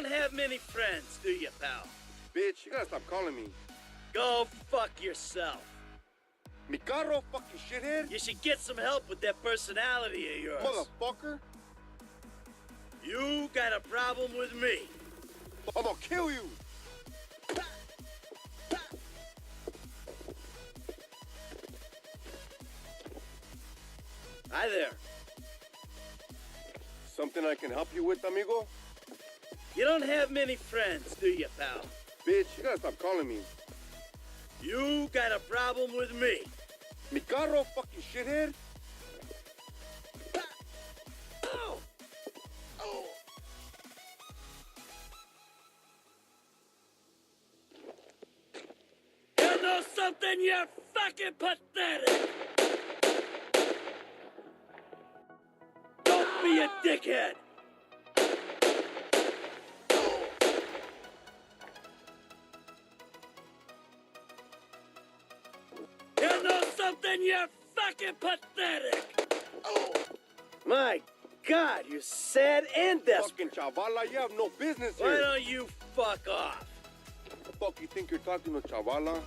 don't have many friends, do you, pal? Bitch, you gotta stop calling me. Go fuck yourself. Mi carro, fucking shithead. You should get some help with that personality of yours. Motherfucker. You got a problem with me. I'm gonna kill you. Hi there. Something I can help you with, amigo? You don't have many friends, do you, pal? Bitch, you gotta stop calling me. You got a problem with me. Mi carro, fucking shithead. Oh. Oh. You know something? You're fucking pathetic. Don't be a dickhead. You know something? You're fucking pathetic. Oh. My God, you're sad and desperate. Fucking chavala, you have no business Why here. don't you fuck off? The fuck you think you're talking to, chavala?